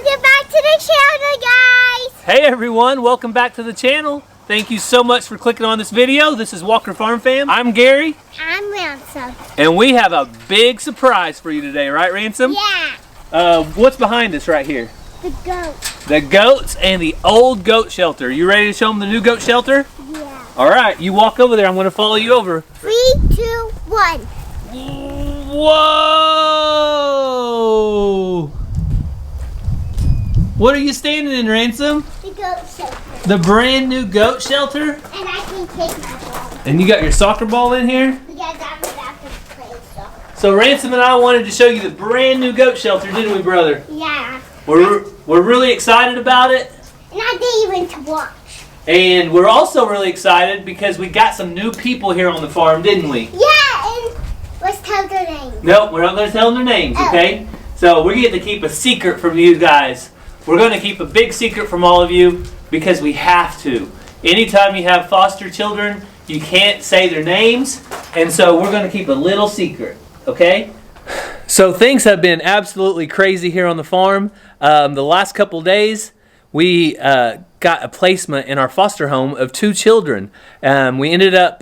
Welcome back to the channel, guys! Hey everyone, welcome back to the channel. Thank you so much for clicking on this video. This is Walker Farm Fam. I'm Gary. I'm Ransom. And we have a big surprise for you today, right Ransom? Yeah. What's behind us right here? The goats. The goats and the old goat shelter. You ready to show them the new goat shelter? Yeah. Alright, you walk over there. I'm going to follow you over. 3, 2, 1. Whoa! What are you standing in, Ransom? The goat shelter. The brand new goat shelter? And I can take my ball. And you got your soccer ball in here? Because I'm about to play soccer. So Ransom and I wanted to show you the brand new goat shelter, didn't we, brother? Yeah. We're really excited about it. And I didn't even to watch. And we're also really excited because we got some new people here on the farm, didn't we? Yeah, and let's tell their names. Nope, we're not going to tell them their names, okay? So we get to keep a secret from you guys. We're going to keep a big secret from all of you because we have to. Anytime you have foster children, you can't say their names, and so we're going to keep a little secret, okay? So things have been absolutely crazy here on the farm. The last couple days, we got a placement in our foster home of 2 children. We ended up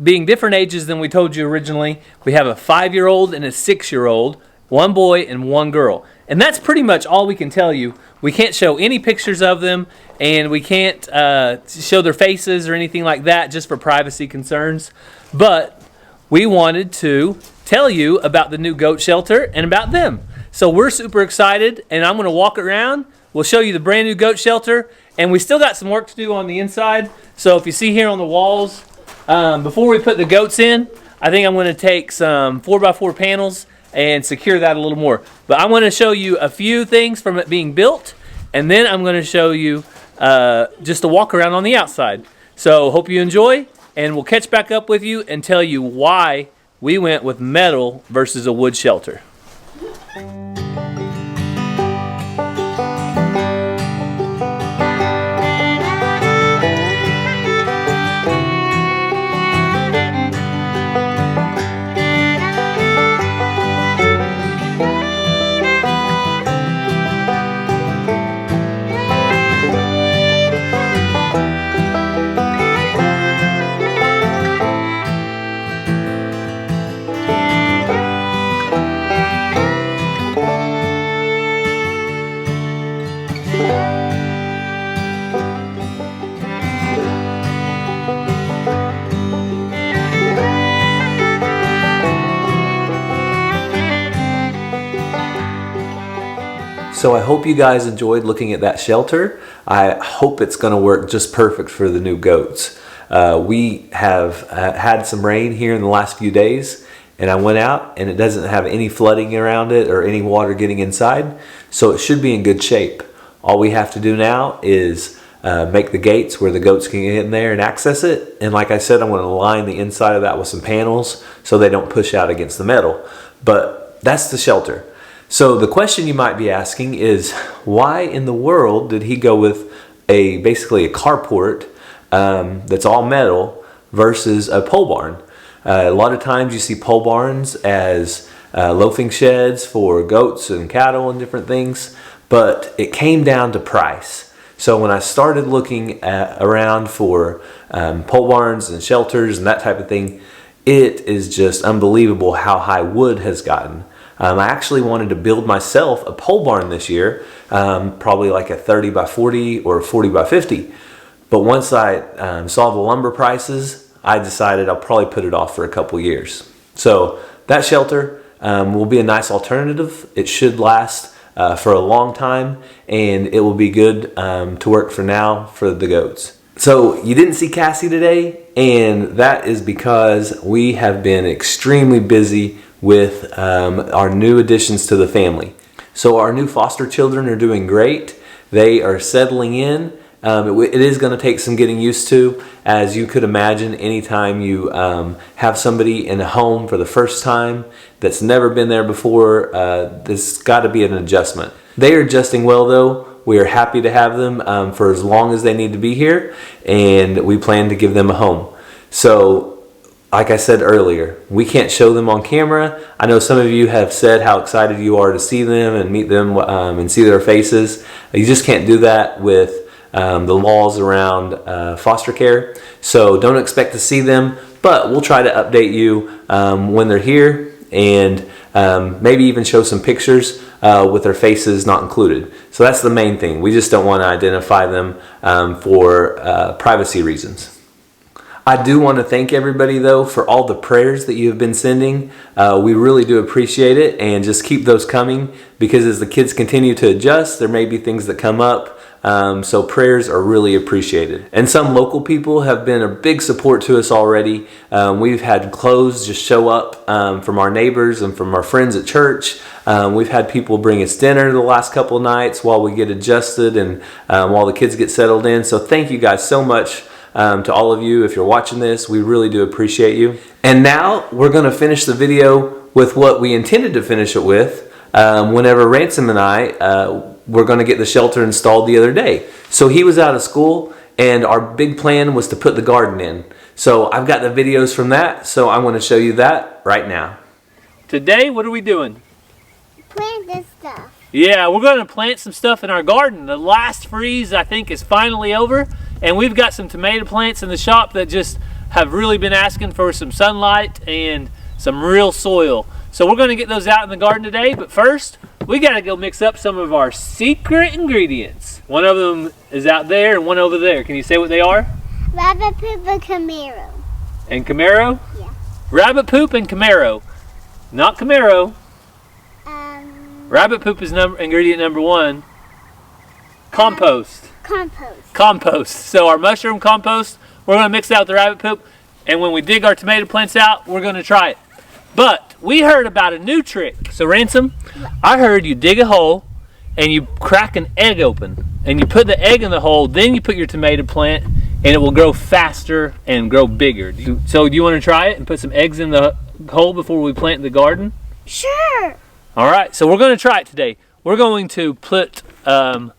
being different ages than we told you originally. We have a 5-year-old and a 6-year-old, 1 boy and 1 girl. And that's pretty much all we can tell you. We can't show any pictures of them, and we can't show their faces or anything like that just for privacy concerns. But we wanted to tell you about the new goat shelter and about them. So we're super excited, and I'm going to walk around. We'll show you the brand new goat shelter, and we still got some work to do on the inside. So if you see here on the walls, before we put the goats in, I think I'm going to take some 4x4 panels and secure that a little more. But I want to show you a few things from it being built, and then I'm going to show you just a walk around on the outside. So hope you enjoy, and we'll catch back up with you and tell you why we went with metal versus a wood shelter. So I hope you guys enjoyed looking at that shelter. I hope it's going to work just perfect for the new goats. We have had some rain here in the last few days, and I went out and it doesn't have any flooding around it or any water getting inside, so it should be in good shape. All we have to do now is make the gates where the goats can get in there and access it, and like I said, I'm going to line the inside of that with some panels so they don't push out against the metal. But that's the shelter. So the question you might be asking is, why in the world did he go with basically a carport that's all metal versus a pole barn? A lot of times you see pole barns as loafing sheds for goats and cattle and different things, but it came down to price. So when I started looking around for pole barns and shelters and that type of thing, it is just unbelievable how high wood has gotten. I actually wanted to build myself a pole barn this year, probably like a 30 by 40 or 40 by 50. But once I saw the lumber prices, I decided I'll probably put it off for a couple years. So that shelter will be a nice alternative. It should last for a long time, and it will be good to work for now for the goats. So you didn't see Cassie today, and that is because we have been extremely busy with our new additions to the family. So our new foster children are doing great. They are settling in. It is going to take some getting used to, as you could imagine. Anytime you have somebody in a home for the first time that's never been there before, there's got to be an adjustment. They are adjusting well though. We are happy to have them for as long as they need to be here, and we plan to give them a home. So like I said earlier, we can't show them on camera. I know some of you have said how excited you are to see them and meet them and see their faces. You just can't do that with the laws around foster care. So don't expect to see them, but we'll try to update you when they're here and maybe even show some pictures with their faces not included. So that's the main thing. We just don't want to identify them for privacy reasons. I do want to thank everybody though for all the prayers that you have been sending. We really do appreciate it, and just keep those coming, because as the kids continue to adjust, there may be things that come up. So prayers are really appreciated. And some local people have been a big support to us already. We've had clothes just show up from our neighbors and from our friends at church. We've had people bring us dinner the last couple of nights while we get adjusted and while the kids get settled in. So thank you guys so much to all of you. If you're watching this, we really do appreciate you. And now we're going to finish the video with what we intended to finish it with whenever Ransom and I were going to get the shelter installed the other day. So he was out of school, and our big plan was to put the garden in. So I've got the videos from that, so I want to show you that right now. Today, what are we doing? Plant this stuff. Yeah, we're going to plant some stuff in our garden. The last freeze, I think, is finally over. And we've got some tomato plants in the shop that just have really been asking for some sunlight and some real soil. So we're going to get those out in the garden today. But first, we got to go mix up some of our secret ingredients. One of them is out there and one over there. Can you say what they are? Rabbit poop and Camaro. And Camaro? Yeah. Rabbit poop and Camaro. Not Camaro. Rabbit poop is ingredient number 1. Compost. Compost. So our mushroom compost, we're going to mix that with the rabbit poop, and when we dig our tomato plants out, we're going to try it. But we heard about a new trick. So Ransom, I heard you dig a hole and you crack an egg open and you put the egg in the hole, then you put your tomato plant and it will grow faster and grow bigger. So do you want to try it and put some eggs in the hole before we plant the garden? Sure. All right, so we're going to try it today. We're going to put an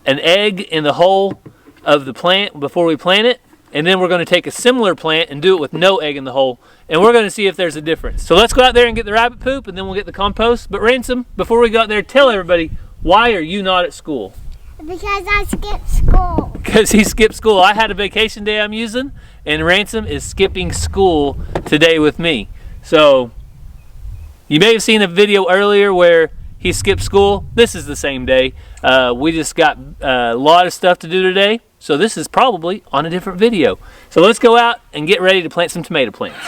egg in the hole of the plant before we plant it, and then we're going to take a similar plant and do it with no egg in the hole, and we're going to see if there's a difference. So let's go out there and get the rabbit poop, and then we'll get the compost. But Ransom, before we go out there, tell everybody, why are you not at school? Because I skipped school. Because he skipped school. I had a vacation day I'm using, and Ransom is skipping school today with me. So you may have seen a video earlier where he skipped school. This is the same day. We just got a lot of stuff to do today, so this is probably on a different video. So let's go out and get ready to plant some tomato plants.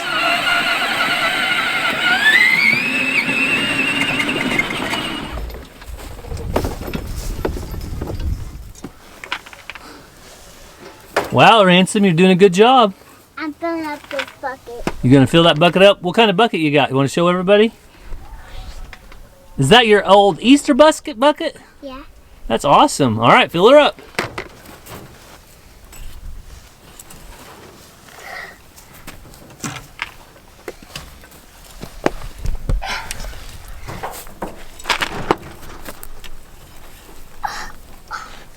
Wow, Ransom, you're doing a good job. I'm filling up this bucket. You're gonna fill that bucket up? What kind of bucket you got? You want to show everybody? Is that your old Easter bucket? Yeah. That's awesome. All right, fill her up.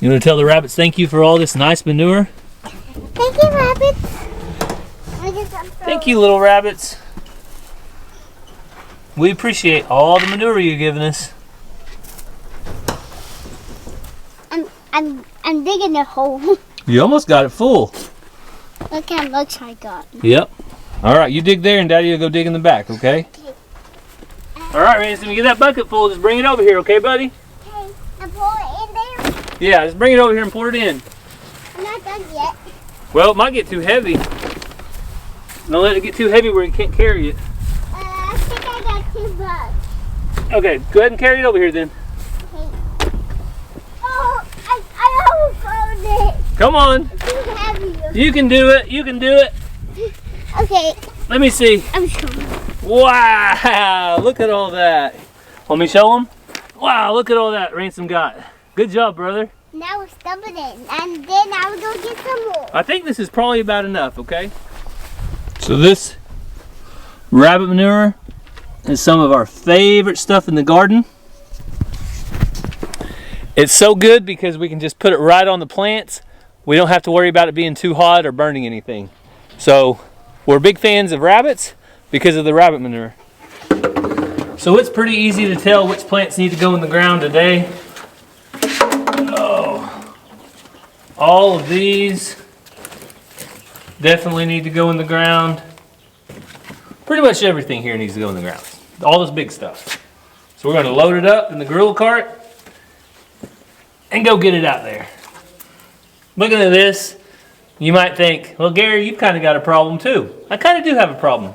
You want to tell the rabbits thank you for all this nice manure? Thank you, rabbits. Thank you, little rabbits. We appreciate all the manure you're giving us. I'm digging a hole. You almost got it full. Look how much I got. Yep. All right, you dig there and Daddy will go dig in the back, okay? All right, Ransom, you get that bucket full, just bring it over here, okay, buddy? Okay, and pour it in there. Yeah, just bring it over here and pour it in. I'm not done yet. Well, it might get too heavy. Don't let it get too heavy where you can't carry it. I think I got too much. Okay, go ahead and carry it over here then. Okay. Oh, I overflowed it. Come on. It's too heavy. You can do it. You can do it. Okay. Let me see. I'm sure. Wow, look at all that. Want me to show them? Wow, look at all that Ransom got. Good job, brother. Now we're stumbling in, and then I will go get some more. I think this is probably about enough, okay? So this rabbit manure is some of our favorite stuff in the garden. It's so good because we can just put it right on the plants. We don't have to worry about it being too hot or burning anything. So we're big fans of rabbits because of the rabbit manure. So it's pretty easy to tell which plants need to go in the ground today. Oh, all of these definitely need to go in the ground. Pretty much everything here needs to go in the ground. All this big stuff. So we're going to load it up in the gorilla cart and go get it out there. Looking at this, you might think, well, Gary, you've kind of got a problem too. I kind of do have a problem.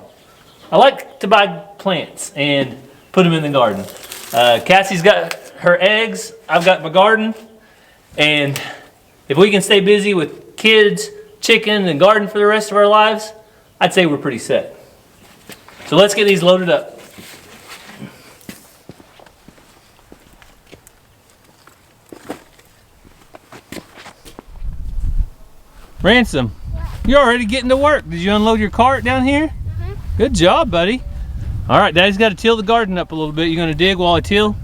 I like to buy plants and put them in the garden. Cassie's got her eggs. I've got my garden. And if we can stay busy with kids, chicken, and garden for the rest of our lives, I'd say we're pretty set. So let's get these loaded up. Ransom, you're already getting to work. Did you unload your cart down here? Mm-hmm. Good job, buddy. All right, Daddy's got to till the garden up a little bit. You gonna dig while I till?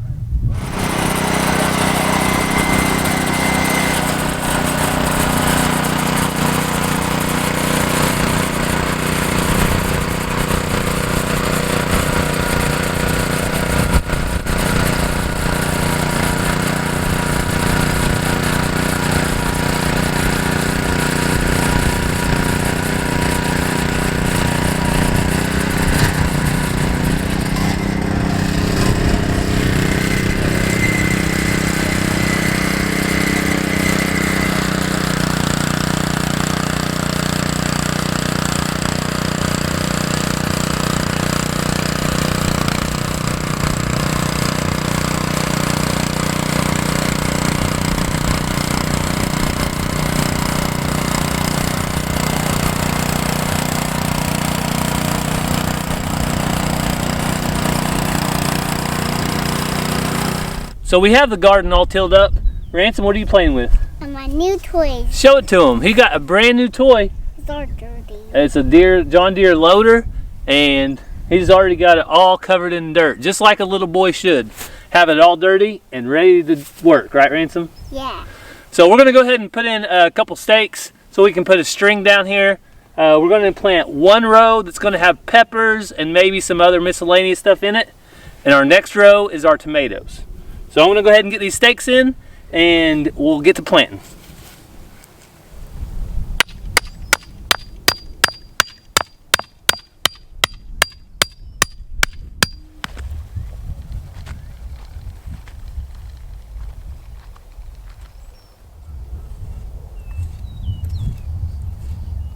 So we have the garden all tilled up. Ransom, what are you playing with? My new toys. Show it to him. He got a brand new toy. They're dirty. It's a John Deere loader, and he's already got it all covered in dirt, just like a little boy should. Have it all dirty and ready to work, right, Ransom? Yeah. So we're gonna go ahead and put in a couple stakes so we can put a string down here. We're gonna plant one row that's gonna have peppers and maybe some other miscellaneous stuff in it. And our next row is our tomatoes. So I'm gonna go ahead and get these stakes in and we'll get to planting.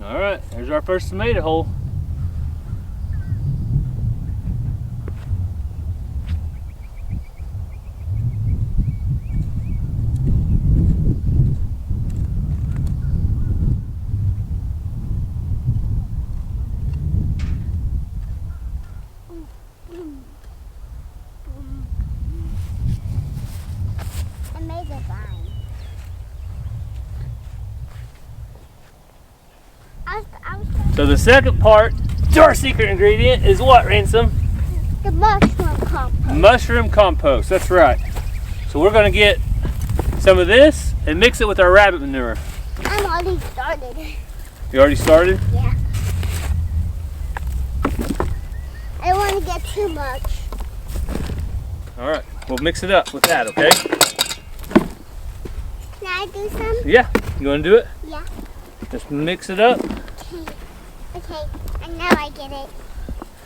All right, there's our first tomato hole. I made the vine. So the second part to our secret ingredient is what, Ransom? The mushroom compost. Mushroom compost, that's right. So we're gonna get some of this and mix it with our rabbit manure. I'm already started. You already started? Yeah. I don't want to get too much. All right, we'll mix it up with that, okay? Can I do some? Yeah, you wanna do it? Yeah. Just mix it up. Okay, and now I get it.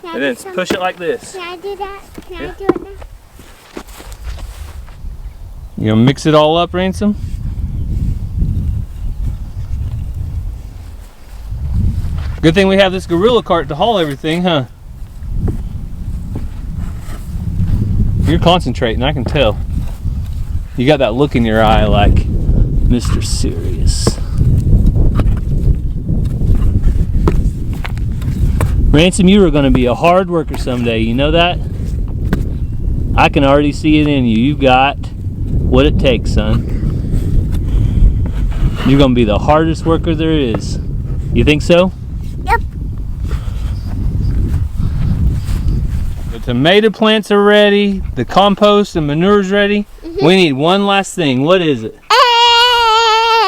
And then push it like this. Can I do that? Can I do it now? You gonna mix it all up, Ransom? Good thing we have this gorilla cart to haul everything, huh? You're concentrating, I can tell. You got that look in your eye like Mr. Serious. Ransom, you are going to be a hard worker someday, you know that? I can already see it in you. You got what it takes, son. You're going to be the hardest worker there is. You think so? Yep. The tomato plants are ready. The compost and manure is ready. We need one last thing. What is it?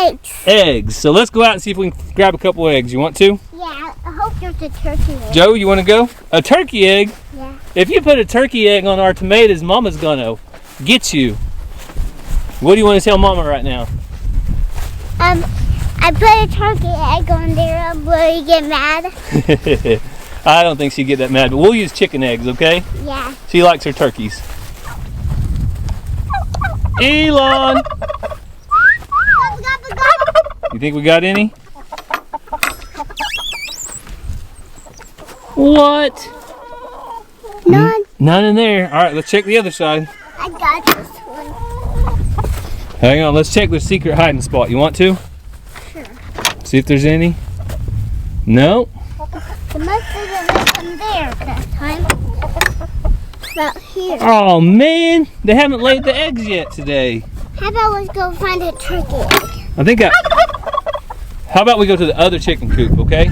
Eggs! Eggs. So let's go out and see if we can grab a couple eggs. You want to? Yeah, I hope there's put the turkey egg. Joe, you want to go? A turkey egg? Yeah. If you put a turkey egg on our tomatoes, Mama's gonna get you. What do you want to tell Mama right now? I put a turkey egg on there. Will you get mad? I don't think she'd get that mad, but we'll use chicken eggs, okay? Yeah. She likes her turkeys. Elon! You think we got any? What? None. None in there. All right, let's check the other side. I got this one. Hang on, let's check the secret hiding spot. You want to? Sure. See if there's any. No. There must have been some there that time. About here. Oh man, they haven't laid the eggs yet today. How about we go find a turkey egg? How about we go to the other chicken coop, okay?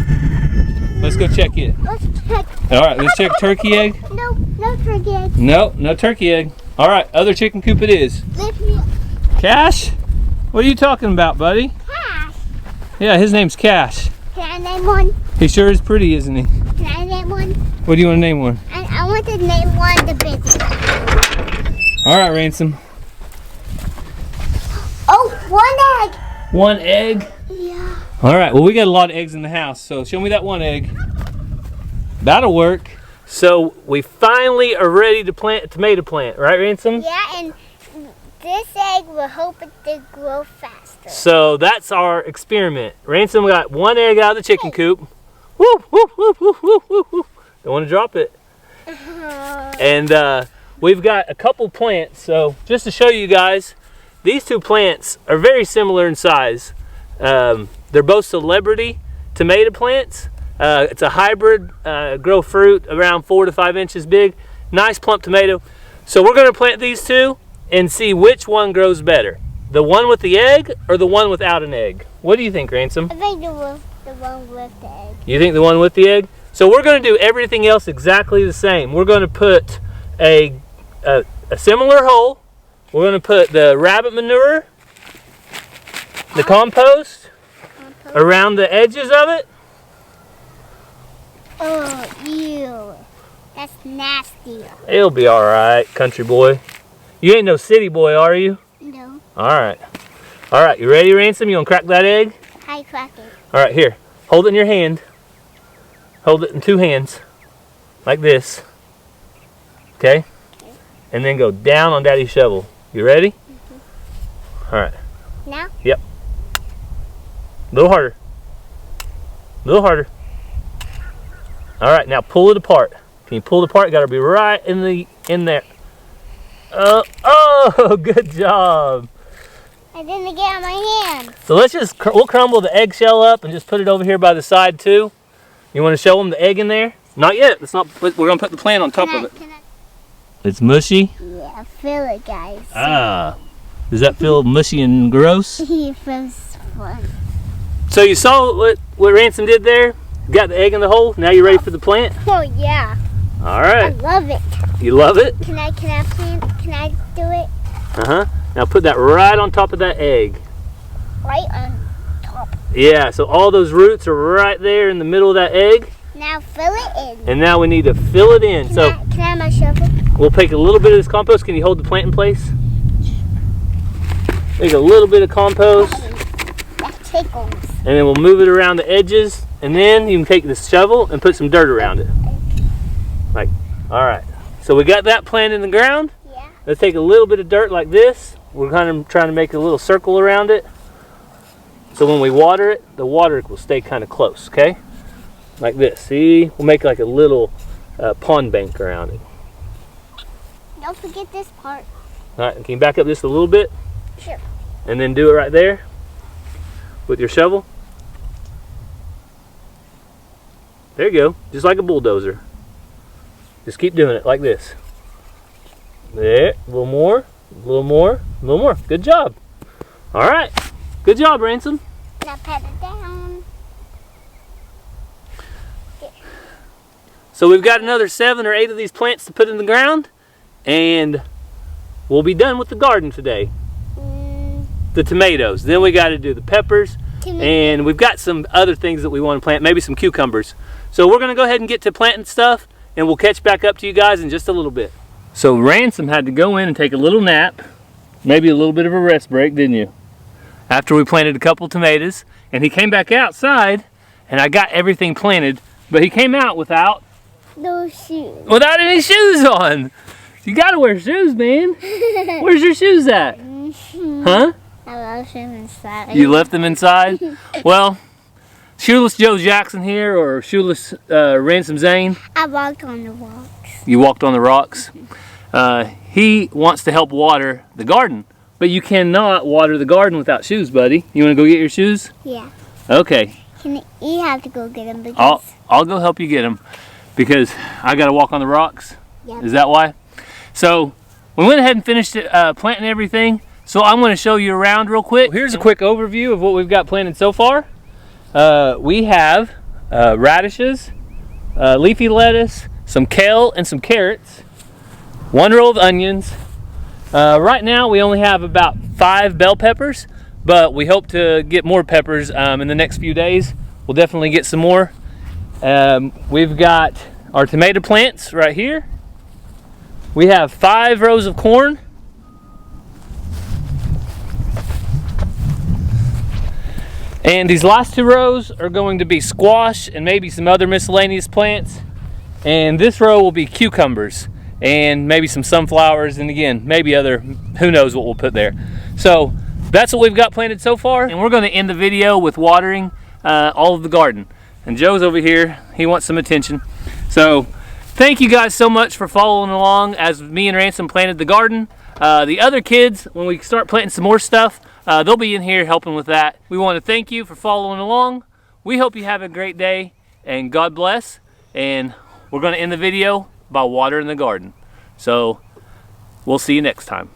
Let's go check it. Let's check. All right, let's check turkey egg. No, no turkey egg. No, no turkey egg. All right, other chicken coop it is. Lift me up. Cash? What are you talking about, buddy? Cash. Yeah, his name's Cash. Can I name one? He sure is pretty, isn't he? Can I name one? What do you want to name one? I want to name one the busy. All right, Ransom. Oh, one egg. One egg? Yeah. All right, well, we got a lot of eggs in the house, so show me that one egg. That'll work. So we finally are ready to plant a tomato plant, right, Ransom? Yeah, and this egg will help it to grow faster. So that's our experiment. Ransom got one egg out of the chicken coop. Woo, woo, woo, woo, woo, woo, woo. Don't want to drop it. And we've got a couple plants. So just to show you guys, these two plants are very similar in size. They're both celebrity tomato plants. It's a hybrid, grow fruit around 4 to 5 inches big. Nice plump tomato. So we're going to plant these two and see which one grows better. The one with the egg or the one without an egg? What do you think, Ransom? I think the one with the egg. You think the one with the egg? So we're going to do everything else exactly the same. We're going to put a similar hole. We're going to put the rabbit manure, the compost around the edges of it. Oh, ew. That's nasty. It'll be all right, country boy. You ain't no city boy, are you? No. All right. All right, you ready, Ransom? You want to crack that egg? I crack it. All right, here. Hold it in your hand. Hold it in 2 hands, like this. Okay? And then go down on Daddy's shovel. You ready? All right. Now? Yep. A little harder. A little harder. All right, now pull it apart. Can you pull it apart? Got to be right in there. Oh, good job. I didn't get on my hand. So we'll crumble the eggshell up and just put it over here by the side too. You want to show them the egg in there? Not yet. It's not. We're gonna put the plant on top of it. It's mushy. Yeah, feel it, guys. Ah, does that feel mushy and gross? It feels fun. So you saw what Ransom did there? Got the egg in the hole. Now you're ready for the plant. Oh yeah. All I right. love it. You love it? Can I plant? Can I do it? Now put that right on top of that egg. Right on top. Yeah. So all those roots are right there in the middle of that egg. Now fill it in. And now we need to fill it in. Can I have my shovel? We'll take a little bit of this compost. Can you hold the plant in place? Take a little bit of compost. That tickles. And then we'll move it around the edges. And then you can take the shovel and put some dirt around it. Like, all right. So we got that plant in the ground. Yeah. Let's take a little bit of dirt like this. We're kind of trying to make a little circle around it. So when we water it, the water will stay kind of close, okay? Like this. See? We'll make like a little pond bank around it. Don't forget this part. All right, can you back up just a little bit? Sure. And then do it right there with your shovel. There you go, just like a bulldozer. Just keep doing it like this. There, a little more, a little more, a little more. Good job. All right, good job, Ransom. Now pat it down. So we've got another 7 or 8 of these plants to put in the ground, and we'll be done with the garden today. The tomatoes. Then we got to do the peppers, and we've got some other things that we want to plant, maybe some cucumbers. So we're gonna go ahead and get to planting stuff, and we'll catch back up to you guys in just a little bit. So Ransom had to go in and take a little nap, maybe a little bit of a rest break, didn't you? After we planted a couple tomatoes, and he came back outside, and I got everything planted, but he came out without no shoes. Without any shoes on. You gotta wear shoes, man. Where's your shoes at? Huh? I left them inside. You left them inside? Well, Shoeless Joe Jackson here, or Shoeless Ransom Zane. I walked on the rocks. You walked on the rocks? He wants to help water the garden, but you cannot water the garden without shoes, buddy. You wanna go get your shoes? Yeah. Okay. You have to go get them because... I'll go help you get them because I gotta walk on the rocks. Yep. Is that why? So we went ahead and finished planting everything. So I'm going to show you around real quick. Here's a quick overview of what we've got planted so far. We have radishes, leafy lettuce, some kale, and some carrots. 1 row of onions. Right now we only have about 5 bell peppers, but we hope to get more peppers in the next few days. We'll definitely get some more. We've got our tomato plants right here. We have 5 rows of corn. And these last 2 rows are going to be squash and maybe some other miscellaneous plants. And this row will be cucumbers and maybe some sunflowers, and again, maybe other, who knows what we'll put there. So that's what we've got planted so far. And we're going to end the video with watering all of the garden. And Joe's over here, he wants some attention. So thank you guys so much for following along as me and Ransom planted the garden. The other kids, when we start planting some more stuff, they'll be in here helping with that. We want to thank you for following along. We hope you have a great day, and God bless. And we're going to end the video by watering the garden. So we'll see you next time.